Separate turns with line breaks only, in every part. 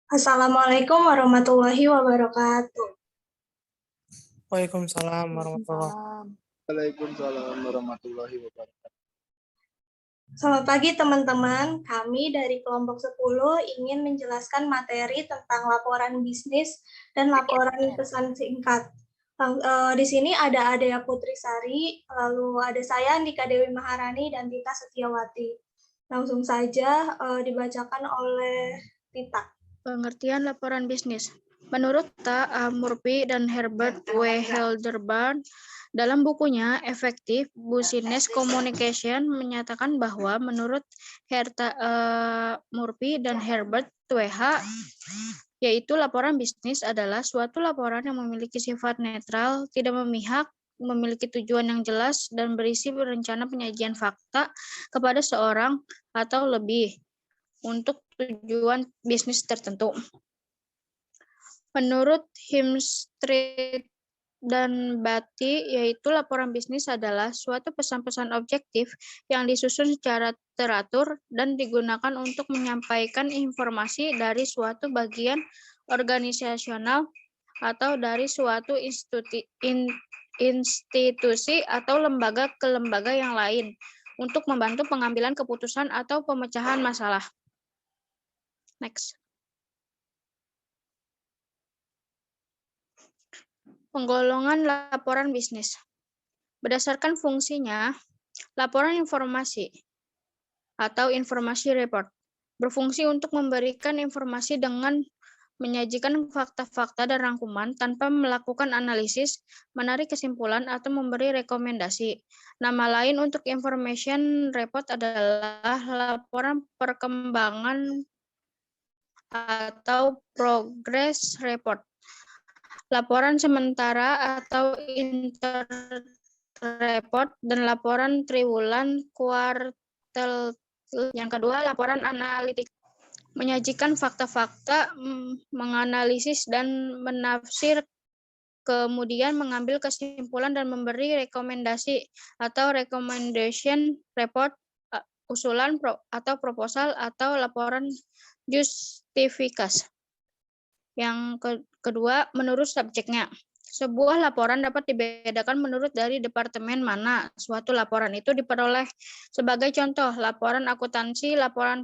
Assalamualaikum warahmatullahi wabarakatuh.
Waalaikumsalam warahmatullahi wabarakatuh.
Waalaikumsalam.
Waalaikumsalam warahmatullahi wabarakatuh.
Selamat pagi teman-teman, kami dari kelompok 10 ingin menjelaskan materi tentang laporan bisnis dan laporan pesan singkat. Di sini ada Adea Putrisari, lalu ada saya Andika Dewi Maharani dan Tita Setiawati. Langsung saja dibacakan oleh Tita.
Pengertian laporan bisnis. Menurut A. Murphy dan Herbert W. Helderberg, dalam bukunya Effective Business Communication menyatakan bahwa menurut Murphy dan Herbert W.H., yaitu laporan bisnis adalah suatu laporan yang memiliki sifat netral, tidak memihak, memiliki tujuan yang jelas, dan berisi rencana penyajian fakta kepada seorang atau lebih untuk tujuan bisnis tertentu. Menurut Himstreet dan Batty, yaitu laporan bisnis adalah suatu pesan-pesan objektif yang disusun secara teratur dan digunakan untuk menyampaikan informasi dari suatu bagian organisasional atau dari suatu institusi atau lembaga ke lembaga yang lain untuk membantu pengambilan keputusan atau pemecahan masalah. Next. Penggolongan laporan bisnis. Berdasarkan fungsinya, laporan informasi atau informasi report berfungsi untuk memberikan informasi dengan menyajikan fakta-fakta dan rangkuman tanpa melakukan analisis, menarik kesimpulan, atau memberi rekomendasi. Nama lain untuk information report adalah laporan perkembangan atau progress report. Laporan sementara atau inter report dan laporan triwulan kuartal. Yang kedua, laporan analitik. Menyajikan fakta-fakta, menganalisis dan menafsir, kemudian mengambil kesimpulan dan memberi rekomendasi atau recommendation report, usulan atau proposal atau laporan justifikasi. Yang kedua, menurut subjeknya. Sebuah laporan dapat dibedakan menurut dari departemen mana suatu laporan itu diperoleh. Sebagai contoh, laporan akuntansi, laporan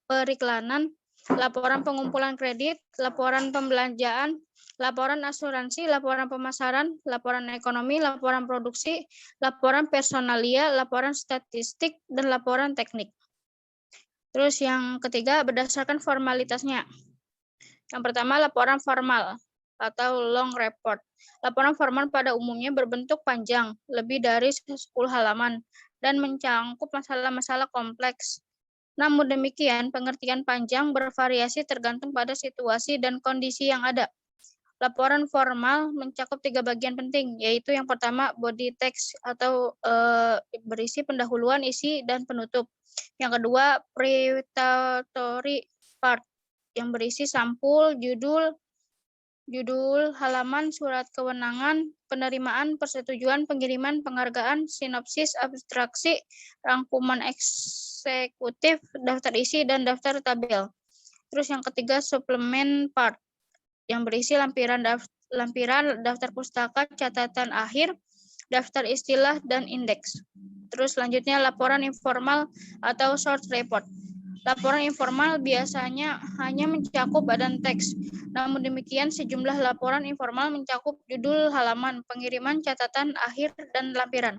periklanan, laporan pengumpulan kredit, laporan pembelanjaan, laporan asuransi, laporan pemasaran, laporan ekonomi, laporan produksi, laporan personalia, laporan statistik, dan laporan teknik. Terus yang ketiga, berdasarkan formalitasnya. Yang pertama, laporan formal atau long report. Laporan formal pada umumnya berbentuk panjang, lebih dari 10 halaman, dan mencangkup masalah-masalah kompleks. Namun demikian, pengertian panjang bervariasi tergantung pada situasi dan kondisi yang ada. Laporan formal mencakup 3 bagian penting, yaitu yang pertama, body text atau berisi pendahuluan, isi, dan penutup. Yang kedua, prefatory part, yang berisi sampul, judul, halaman, surat kewenangan, penerimaan, persetujuan, pengiriman, penghargaan, sinopsis, abstraksi, rangkuman eksekutif, daftar isi, dan daftar tabel. Terus yang ketiga, suplemen part, yang berisi lampiran daftar pustaka, catatan akhir, daftar istilah, dan indeks. Terus selanjutnya, laporan informal atau short report. Laporan informal biasanya hanya mencakup badan teks. Namun demikian, sejumlah laporan informal mencakup judul, halaman, pengiriman, catatan akhir, dan lampiran.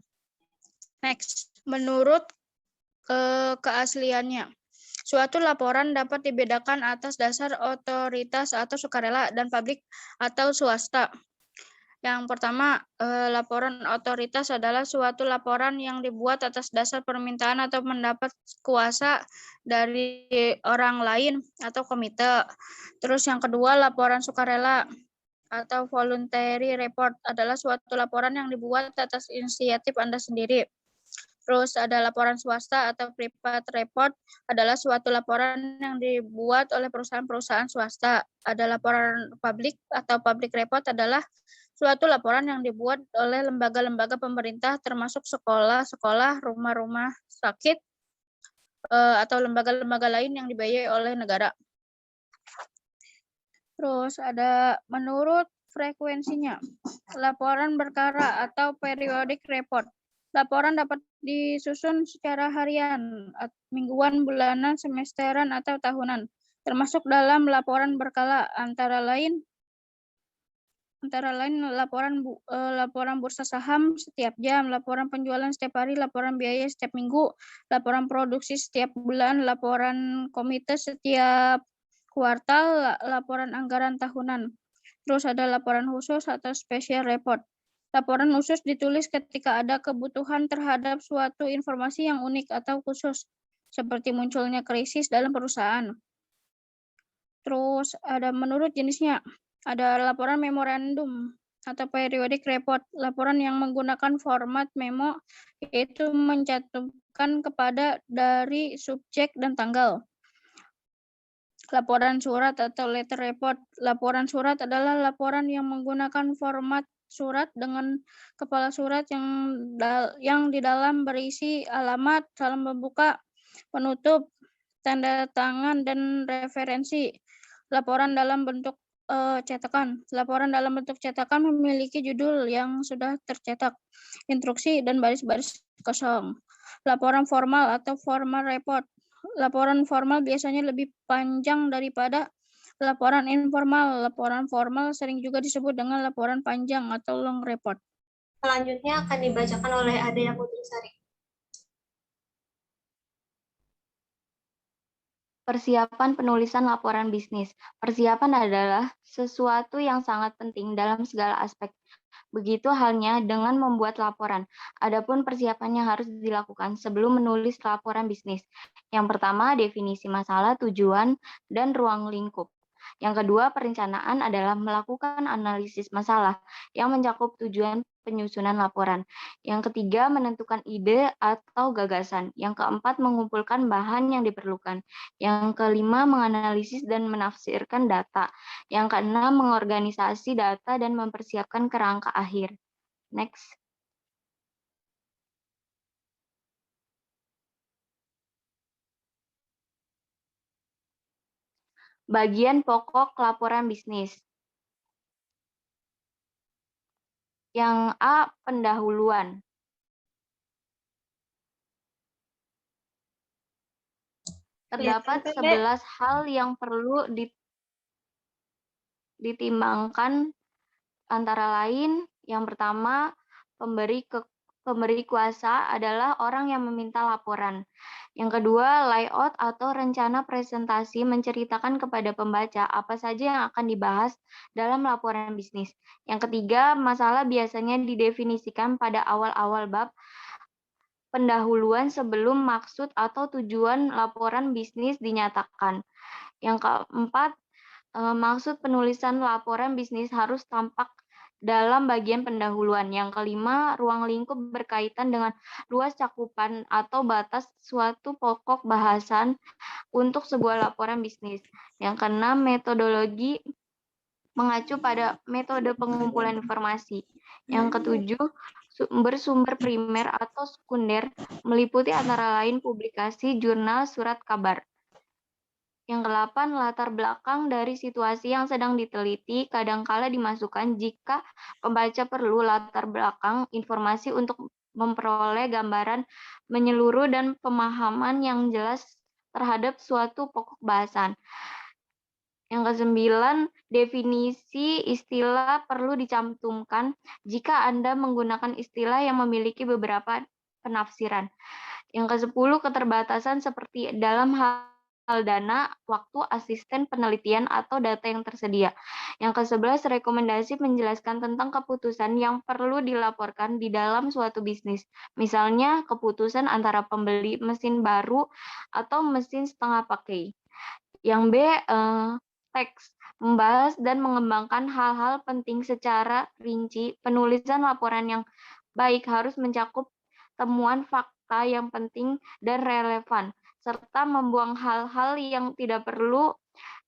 Next, menurut keasliannya. Suatu laporan dapat dibedakan atas dasar otoritas atau sukarela dan publik atau swasta. Yang pertama, laporan otoritas adalah suatu laporan yang dibuat atas dasar permintaan atau mendapat kuasa dari orang lain atau komite. Terus yang kedua, laporan sukarela atau voluntary report adalah suatu laporan yang dibuat atas inisiatif Anda sendiri. Terus ada laporan swasta atau private report adalah suatu laporan yang dibuat oleh perusahaan-perusahaan swasta. Ada laporan publik atau public report adalah suatu laporan yang dibuat oleh lembaga-lembaga pemerintah termasuk sekolah-sekolah, rumah-rumah sakit, atau lembaga-lembaga lain yang dibiayai oleh negara. Terus ada menurut frekuensinya. Laporan berkala atau periodic report. Laporan dapat disusun secara harian, mingguan, bulanan, semesteran, atau tahunan. Termasuk dalam laporan berkala antara lain laporan bursa saham setiap jam, laporan penjualan setiap hari, laporan biaya setiap minggu, laporan produksi setiap bulan, laporan komite setiap kuartal, laporan anggaran tahunan. Terus ada laporan khusus atau special report. Laporan khusus ditulis ketika ada kebutuhan terhadap suatu informasi yang unik atau khusus, seperti munculnya krisis dalam perusahaan. Terus ada menurut jenisnya, ada laporan memorandum atau periodic report, laporan yang menggunakan format memo, yaitu mencantumkan kepada dari subjek dan tanggal. Laporan surat atau letter report. Laporan surat adalah laporan yang menggunakan format surat dengan kepala surat yang di dalam berisi alamat, salam pembuka, penutup, tanda tangan, dan referensi. Laporan dalam bentuk cetakan. Laporan dalam bentuk cetakan memiliki judul yang sudah tercetak, instruksi, dan baris-baris kosong. Laporan formal atau formal report. Laporan formal biasanya lebih panjang daripada laporan informal. Laporan formal sering juga disebut dengan laporan panjang atau long report.
Selanjutnya akan dibacakan oleh Adea Putrisari.
Persiapan penulisan laporan bisnis. Persiapan adalah sesuatu yang sangat penting dalam segala aspek. Begitu halnya dengan membuat laporan. Adapun persiapannya harus dilakukan sebelum menulis laporan bisnis. Yang pertama, definisi masalah, tujuan, dan ruang lingkup. Yang kedua, perencanaan adalah melakukan analisis masalah yang mencakup tujuan penyusunan laporan. Yang ketiga, menentukan ide atau gagasan. Yang keempat, mengumpulkan bahan yang diperlukan. Yang kelima, menganalisis dan menafsirkan data. Yang keenam, mengorganisasi data dan mempersiapkan kerangka akhir. Next. Bagian pokok laporan bisnis. Yang A, pendahuluan. Terdapat 11 hal yang perlu ditimbangkan, antara lain yang pertama, pemberi kuasa adalah orang yang meminta laporan. Yang kedua, layout atau rencana presentasi menceritakan kepada pembaca apa saja yang akan dibahas dalam laporan bisnis. Yang ketiga, masalah biasanya didefinisikan pada awal-awal bab pendahuluan sebelum maksud atau tujuan laporan bisnis dinyatakan. Yang keempat, maksud penulisan laporan bisnis harus tampak dalam bagian pendahuluan. Yang kelima, ruang lingkup berkaitan dengan luas cakupan atau batas suatu pokok bahasan untuk sebuah laporan bisnis. Yang keenam, metodologi mengacu pada metode pengumpulan informasi. Yang ketujuh, sumber-sumber primer atau sekunder meliputi antara lain publikasi, jurnal, surat kabar. Yang kedelapan, latar belakang dari situasi yang sedang diteliti kadangkala dimasukkan jika pembaca perlu latar belakang informasi untuk memperoleh gambaran menyeluruh dan pemahaman yang jelas terhadap suatu pokok bahasan. Yang kesembilan, definisi istilah perlu dicantumkan jika Anda menggunakan istilah yang memiliki beberapa penafsiran. Yang kesepuluh, keterbatasan seperti dalam hal dana, waktu, asisten penelitian, atau data yang tersedia. Yang ke-11, rekomendasi menjelaskan tentang keputusan yang perlu dilaporkan di dalam suatu bisnis. Misalnya, keputusan antara pembeli mesin baru atau mesin setengah pakai. Yang B, teks, membahas dan mengembangkan hal-hal penting secara rinci. Penulisan laporan yang baik harus mencakup temuan fakta yang penting dan relevan, serta membuang hal-hal yang tidak perlu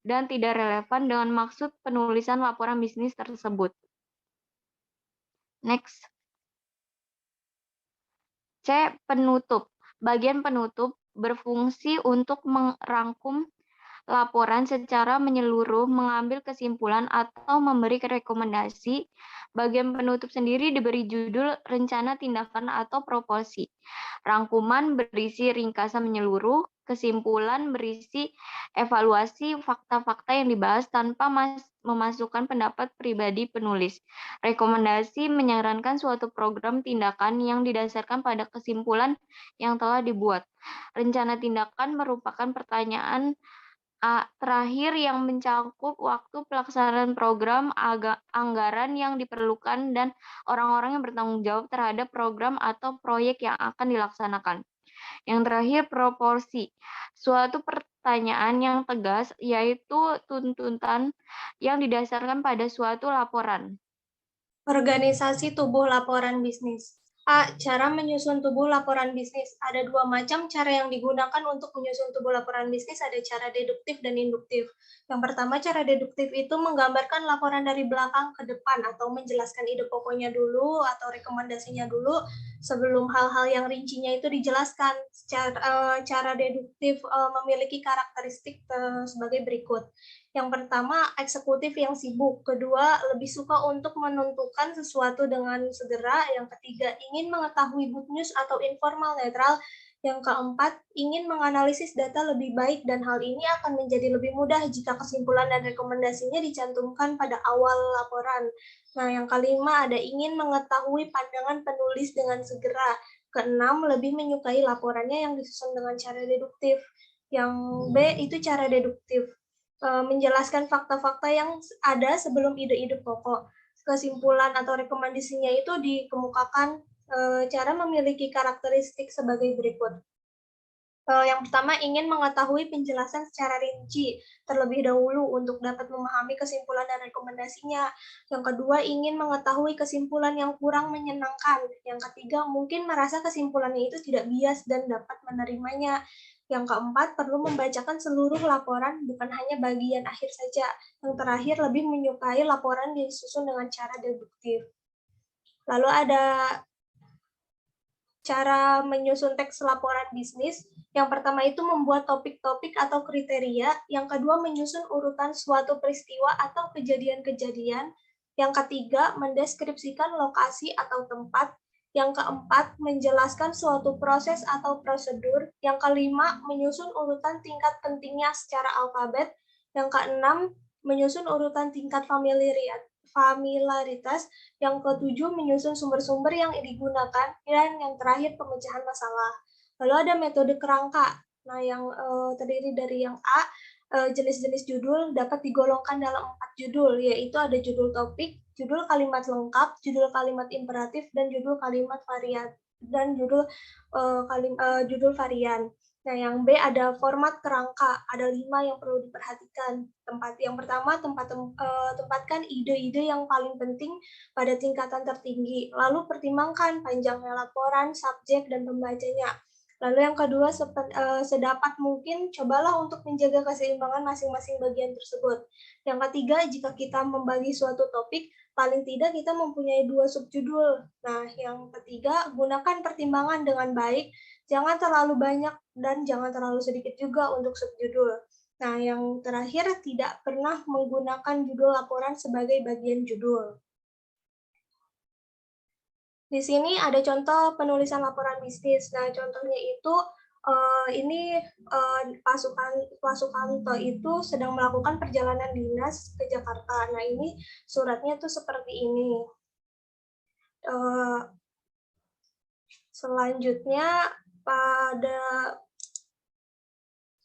dan tidak relevan dengan maksud penulisan laporan bisnis tersebut. Next. C, penutup. Bagian penutup berfungsi untuk merangkum laporan secara menyeluruh, mengambil kesimpulan atau memberi rekomendasi. Bagian penutup sendiri diberi judul rencana tindakan atau proporsi. Rangkuman berisi ringkasan menyeluruh, kesimpulan berisi evaluasi fakta-fakta yang dibahas tanpa memasukkan pendapat pribadi penulis. Rekomendasi menyarankan suatu program tindakan yang didasarkan pada kesimpulan yang telah dibuat. Rencana tindakan merupakan pertanyaan terakhir yang mencakup waktu pelaksanaan program, anggaran yang diperlukan, dan orang-orang yang bertanggung jawab terhadap program atau proyek yang akan dilaksanakan. Yang terakhir, proporsi. Suatu pertanyaan yang tegas, yaitu tuntutan yang didasarkan pada suatu laporan.
Organisasi tubuh laporan bisnis. A. Cara menyusun tubuh laporan bisnis. Ada dua macam cara yang digunakan untuk menyusun tubuh laporan bisnis. Ada cara deduktif dan induktif. Yang pertama, cara deduktif itu menggambarkan laporan dari belakang ke depan atau menjelaskan ide pokoknya dulu atau rekomendasinya dulu sebelum hal-hal yang rincinya itu dijelaskan. Cara deduktif memiliki karakteristik sebagai berikut. Yang pertama, eksekutif yang sibuk. Kedua, lebih suka untuk menentukan sesuatu dengan segera. Yang ketiga, ingin mengetahui good news atau informal netral. Yang keempat, ingin menganalisis data lebih baik dan hal ini akan menjadi lebih mudah jika kesimpulan dan rekomendasinya dicantumkan pada awal laporan. Nah, yang kelima ada ingin mengetahui pandangan penulis dengan segera. Keenam, lebih menyukai laporannya yang disusun dengan cara deduktif. Yang B itu cara deduktif. Menjelaskan fakta-fakta yang ada sebelum ide-ide pokok. Kesimpulan atau rekomendasinya itu dikemukakan cara memiliki karakteristik sebagai berikut. Yang pertama, ingin mengetahui penjelasan secara rinci terlebih dahulu untuk dapat memahami kesimpulan dan rekomendasinya. Yang kedua, ingin mengetahui kesimpulan yang kurang menyenangkan. Yang ketiga, mungkin merasa kesimpulannya itu tidak bias dan dapat menerimanya. Yang keempat, perlu membacakan seluruh laporan, bukan hanya bagian akhir saja. Yang terakhir, lebih menyukai laporan disusun dengan cara deduktif. Lalu ada cara menyusun teks laporan bisnis. Yang pertama itu membuat topik-topik atau kriteria. Yang kedua, menyusun urutan suatu peristiwa atau kejadian-kejadian. Yang ketiga, mendeskripsikan lokasi atau tempat. Yang keempat, menjelaskan suatu proses atau prosedur. Yang kelima, menyusun urutan tingkat pentingnya secara alfabet. Yang keenam, menyusun urutan tingkat familiaritas. Yang ketujuh, menyusun sumber-sumber yang digunakan. Dan yang terakhir, pemecahan masalah. Lalu ada metode kerangka. Nah, yang terdiri dari yang A, jenis-jenis judul dapat digolongkan dalam 4 judul, yaitu ada judul topik, judul kalimat lengkap, judul kalimat imperatif, dan judul kalimat varian dan judul varian. Nah, yang B ada format kerangka, ada 5 yang perlu diperhatikan. Yang pertama, tempatkan ide-ide yang paling penting pada tingkatan tertinggi. Lalu pertimbangkan panjangnya laporan, subjek, dan pembacanya. Lalu yang kedua, sedapat mungkin cobalah untuk menjaga keseimbangan masing-masing bagian tersebut. Yang ketiga, jika kita membagi suatu topik, paling tidak kita mempunyai 2 subjudul. Nah, yang ketiga, gunakan pertimbangan dengan baik, jangan terlalu banyak dan jangan terlalu sedikit juga untuk subjudul. Nah, yang terakhir, tidak pernah menggunakan judul laporan sebagai bagian judul. Di sini ada contoh penulisan laporan bisnis. Nah, contohnya itu ini Pak Sukanto itu sedang melakukan perjalanan dinas ke Jakarta. Nah, ini suratnya tuh seperti ini. Selanjutnya pada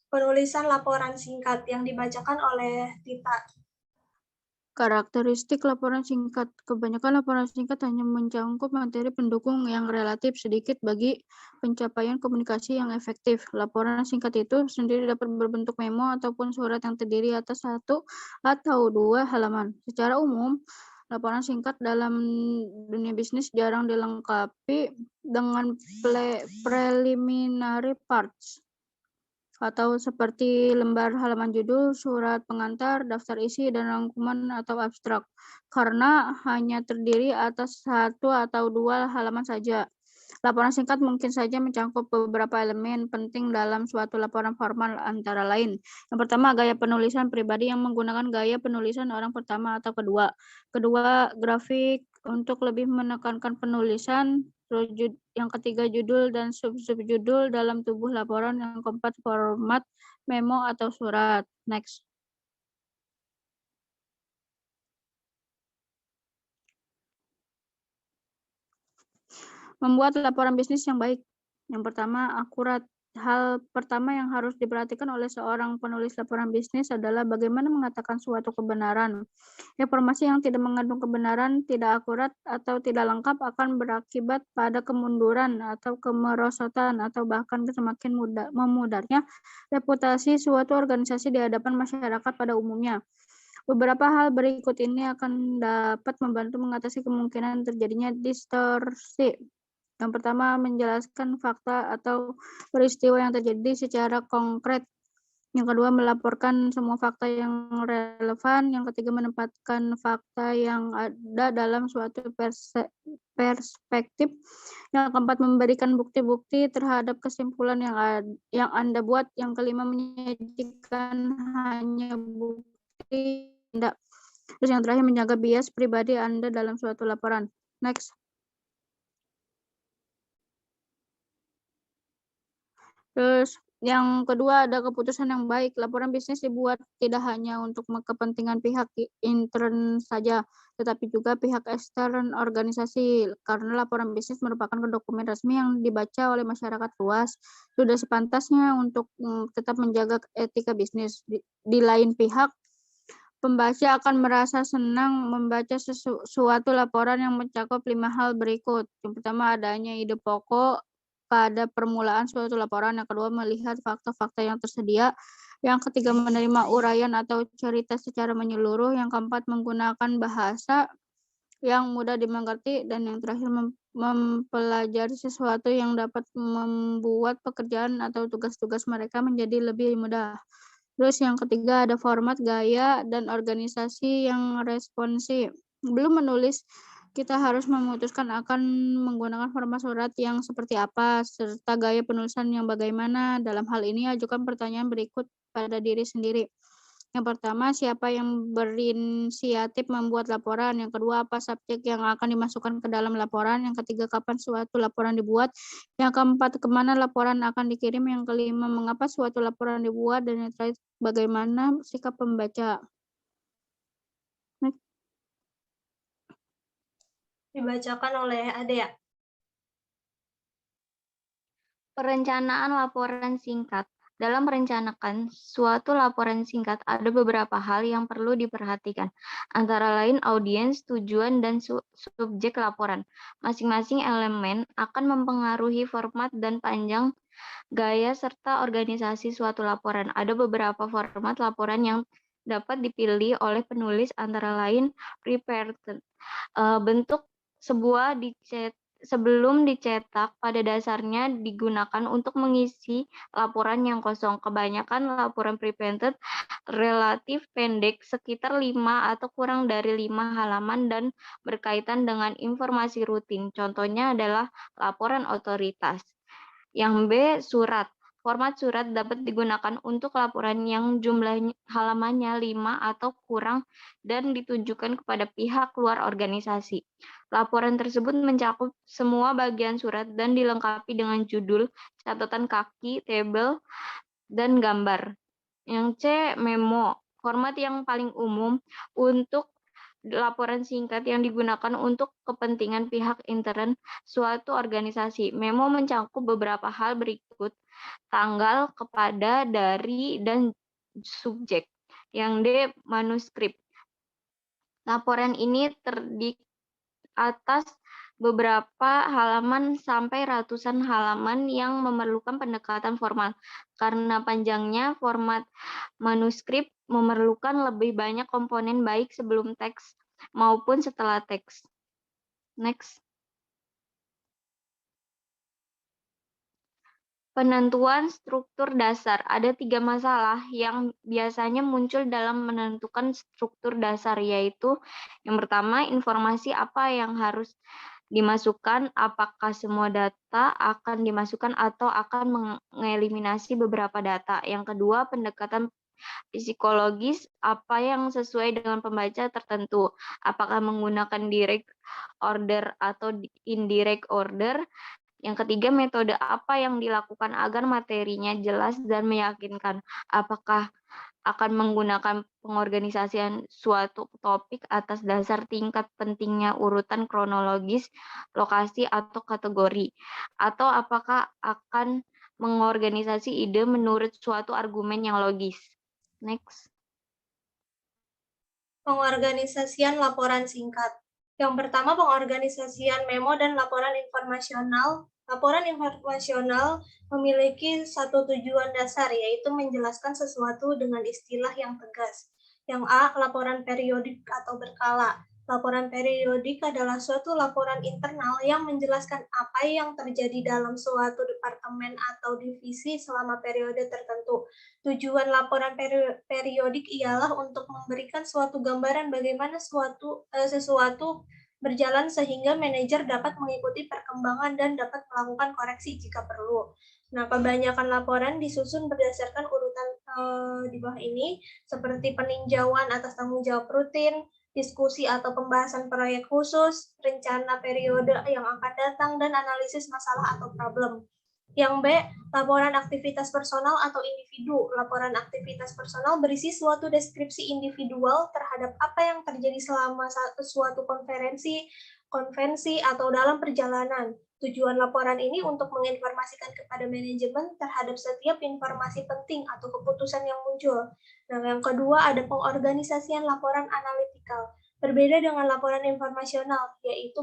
penulisan laporan singkat yang dibacakan oleh Tita.
Karakteristik laporan singkat. Kebanyakan laporan singkat hanya mencakup materi pendukung yang relatif sedikit bagi pencapaian komunikasi yang efektif. Laporan singkat itu sendiri dapat berbentuk memo ataupun surat yang terdiri atas 1 atau 2 halaman. Secara umum, laporan singkat dalam dunia bisnis jarang dilengkapi dengan preliminary parts atau seperti lembar halaman judul, surat pengantar, daftar isi, dan rangkuman atau abstrak, karena hanya terdiri atas 1 atau 2 halaman saja. Laporan singkat mungkin saja mencakup beberapa elemen penting dalam suatu laporan formal antara lain. Yang pertama, gaya penulisan pribadi yang menggunakan gaya penulisan orang pertama atau kedua. Kedua, grafik untuk lebih menekankan penulisan. Yang ketiga, judul dan sub-judul dalam tubuh laporan. Yang keempat, format memo atau surat. Next. Membuat laporan bisnis yang baik. Yang pertama, akurat. Hal pertama yang harus diperhatikan oleh seorang penulis laporan bisnis adalah bagaimana mengatakan suatu kebenaran. Informasi yang tidak mengandung kebenaran, tidak akurat, atau tidak lengkap akan berakibat pada kemunduran atau kemerosotan atau bahkan semakin memudarnya reputasi suatu organisasi di hadapan masyarakat pada umumnya. Beberapa hal berikut ini akan dapat membantu mengatasi kemungkinan terjadinya distorsi. Yang pertama, menjelaskan fakta atau peristiwa yang terjadi secara konkret. Yang kedua, melaporkan semua fakta yang relevan. Yang ketiga, menempatkan fakta yang ada dalam suatu perspektif. Yang keempat, memberikan bukti-bukti terhadap kesimpulan yang Anda buat. Yang kelima, menyajikan hanya bukti. Tidak. Terus yang terakhir, menjaga bias pribadi Anda dalam suatu laporan. Next. Terus yang kedua ada keputusan yang baik. Laporan bisnis dibuat tidak hanya untuk kepentingan pihak intern saja, tetapi juga pihak ekstern organisasi. Karena laporan bisnis merupakan dokumen resmi yang dibaca oleh masyarakat luas, sudah sepantasnya untuk tetap menjaga etika bisnis. Di lain pihak, pembaca akan merasa senang membaca suatu laporan yang mencakup 5 hal berikut. Yang pertama, adanya ide pokok pada permulaan suatu laporan. Yang kedua, melihat fakta-fakta yang tersedia. Yang ketiga, menerima uraian atau cerita secara menyeluruh. Yang keempat, menggunakan bahasa yang mudah dimengerti. Dan yang terakhir, mempelajari sesuatu yang dapat membuat pekerjaan atau tugas-tugas mereka menjadi lebih mudah. Terus yang ketiga ada format, gaya, dan organisasi yang responsif. Belum menulis, kita harus memutuskan akan menggunakan format surat yang seperti apa, serta gaya penulisan yang bagaimana. Dalam hal ini, ajukan pertanyaan berikut pada diri sendiri. Yang pertama, siapa yang berinisiatif membuat laporan? Yang kedua, apa subjek yang akan dimasukkan ke dalam laporan? Yang ketiga, kapan suatu laporan dibuat? Yang keempat, kemana laporan akan dikirim? Yang kelima, mengapa suatu laporan dibuat? Dan yang terakhir, bagaimana sikap pembaca?
Dibacakan oleh Adea.
Perencanaan laporan singkat. Dalam merencanakan suatu laporan singkat, ada beberapa hal yang perlu diperhatikan, antara lain audiens, tujuan, dan subjek laporan. Masing-masing elemen akan mempengaruhi format dan panjang, gaya, serta organisasi suatu laporan. Ada beberapa format laporan yang dapat dipilih oleh penulis, antara lain prepared, bentuk sebuah sebelum dicetak pada dasarnya digunakan untuk mengisi laporan yang kosong. Kebanyakan laporan pre-printed relatif pendek, sekitar 5 atau kurang dari 5 halaman dan berkaitan dengan informasi rutin. Contohnya adalah laporan otoritas. Yang B, surat. Format surat dapat digunakan untuk laporan yang jumlah halamannya 5 atau kurang dan ditujukan kepada pihak luar organisasi. Laporan tersebut mencakup semua bagian surat dan dilengkapi dengan judul, catatan kaki, tabel, dan gambar. Yang C, memo. Format yang paling umum untuk laporan singkat yang digunakan untuk kepentingan pihak intern suatu organisasi. Memo mencakup beberapa hal berikut: tanggal, kepada, dari, dan subjek. Yang D, manuskrip. Laporan ini terdiri atas beberapa halaman sampai ratusan halaman yang memerlukan pendekatan formal. Karena panjangnya, format manuskrip memerlukan lebih banyak komponen baik sebelum teks maupun setelah teks. Next. Penentuan struktur dasar. Ada 3 masalah yang biasanya muncul dalam menentukan struktur dasar, yaitu yang pertama, informasi apa yang harus dimasukkan, apakah semua data akan dimasukkan atau akan mengeliminasi beberapa data. Yang kedua, pendekatan psikologis, apa yang sesuai dengan pembaca tertentu, apakah menggunakan direct order atau indirect order. Yang ketiga, metode apa yang dilakukan agar materinya jelas dan meyakinkan, apakah akan menggunakan pengorganisasian suatu topik atas dasar tingkat pentingnya urutan kronologis, lokasi, atau kategori, atau apakah akan mengorganisasi ide menurut suatu argumen yang logis. Next.
Pengorganisasian laporan singkat. Yang pertama, pengorganisasian memo dan laporan informasional. Laporan informasional memiliki satu tujuan dasar, yaitu menjelaskan sesuatu dengan istilah yang tegas. Yang A, laporan periodik atau berkala. Laporan periodik adalah suatu laporan internal yang menjelaskan apa yang terjadi dalam suatu departemen atau divisi selama periode tertentu. Tujuan laporan periodik ialah untuk memberikan suatu gambaran bagaimana sesuatu berjalan sehingga manajer dapat mengikuti perkembangan dan dapat melakukan koreksi jika perlu. Nah, kebanyakan laporan disusun berdasarkan urutan di bawah ini, seperti peninjauan atas tanggung jawab rutin, diskusi atau pembahasan proyek khusus, rencana periode yang akan datang, dan analisis masalah atau problem. Yang B, laporan aktivitas personal atau individu. Laporan aktivitas personal berisi suatu deskripsi individual terhadap apa yang terjadi selama suatu konvensi, atau dalam perjalanan. Tujuan laporan ini untuk menginformasikan kepada manajemen terhadap setiap informasi penting atau keputusan yang muncul. Nah, yang kedua ada pengorganisasian laporan analitikal. Berbeda dengan laporan informasional, yaitu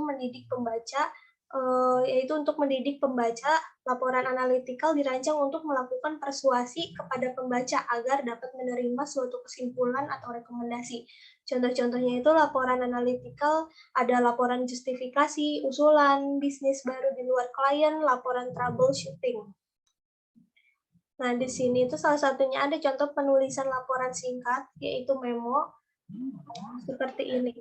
untuk mendidik pembaca, laporan analitikal dirancang untuk melakukan persuasi kepada pembaca agar dapat menerima suatu kesimpulan atau rekomendasi. Contoh-contohnya itu laporan analitikal ada laporan justifikasi, usulan, bisnis baru di luar klien, laporan troubleshooting. Nah, di sini itu salah satunya ada contoh penulisan laporan singkat, yaitu memo, seperti ini.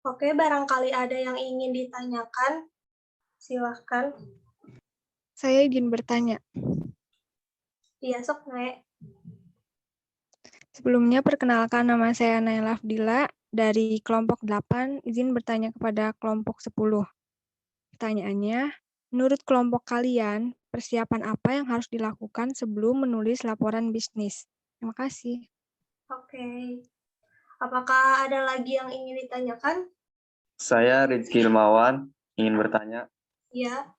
Oke, barangkali ada yang ingin ditanyakan, silahkan.
Saya izin bertanya.
Iya, sok, Nek.
Sebelumnya perkenalkan, nama saya Naila Afdila dari kelompok 8, izin bertanya kepada kelompok 10. Pertanyaannya, menurut kelompok kalian, persiapan apa yang harus dilakukan sebelum menulis laporan bisnis? Terima kasih.
Oke. Apakah ada lagi yang ingin ditanyakan?
Saya Rizky Ilmawan, ingin bertanya.
Iya.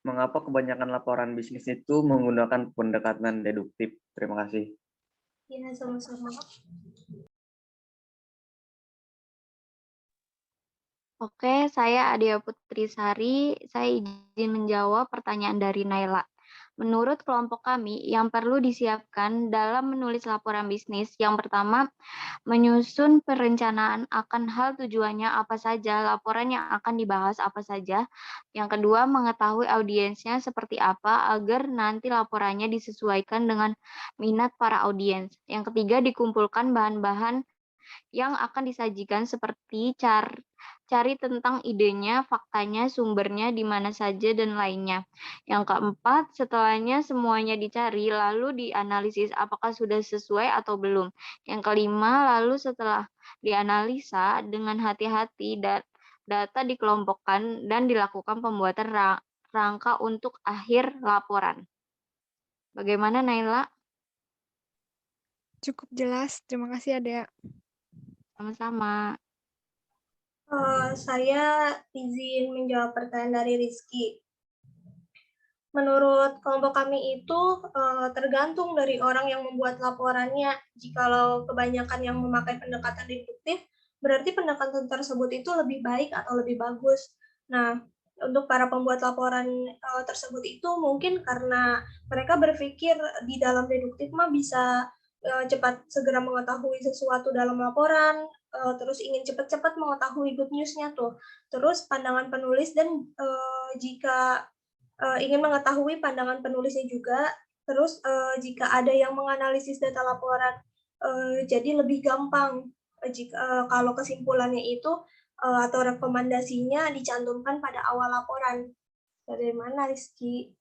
Mengapa kebanyakan laporan bisnis itu menggunakan pendekatan deduktif? Terima kasih.
Iya, sama-sama.
Oke, saya Adia Putrisari. Saya izin menjawab pertanyaan dari Naila. Menurut kelompok kami, yang perlu disiapkan dalam menulis laporan bisnis, yang pertama, menyusun perencanaan akan hal tujuannya apa saja, laporan yang akan dibahas apa saja. Yang kedua, mengetahui audiensnya seperti apa agar nanti laporannya disesuaikan dengan minat para audiens. Yang ketiga, dikumpulkan bahan-bahan yang akan disajikan seperti cari tentang idenya, faktanya, sumbernya, di mana saja, dan lainnya. Yang keempat, setelahnya semuanya dicari, lalu dianalisis apakah sudah sesuai atau belum. Yang kelima, lalu setelah dianalisa dengan hati-hati, data dikelompokkan dan dilakukan pembuatan rangka untuk akhir laporan. Bagaimana, Naila?
Cukup jelas, terima kasih Adea.
Sama-sama.
Saya izin menjawab pertanyaan dari Rizky. Menurut kelompok kami itu tergantung dari orang yang membuat laporannya. Jikalau kebanyakan yang memakai pendekatan deduktif, berarti pendekatan tersebut itu lebih baik atau lebih bagus. Nah, untuk para pembuat laporan tersebut itu mungkin karena mereka berpikir di dalam deduktif mah bisa cepat segera mengetahui sesuatu dalam laporan, terus ingin cepat-cepat mengetahui good news-nya tuh. Terus pandangan penulis dan jika ingin mengetahui pandangan penulisnya juga, Terus jika ada yang menganalisis data laporan, jadi lebih gampang kalau kesimpulannya itu atau rekomendasinya dicantumkan pada awal laporan. Bagaimana, Rizky?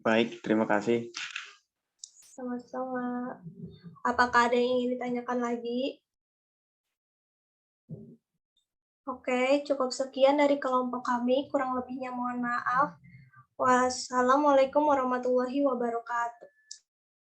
Baik, terima kasih.
Sama-sama. Apakah ada yang ingin ditanyakan lagi? Oke, cukup sekian dari kelompok kami. Kurang lebihnya mohon maaf. Wassalamualaikum warahmatullahi wabarakatuh.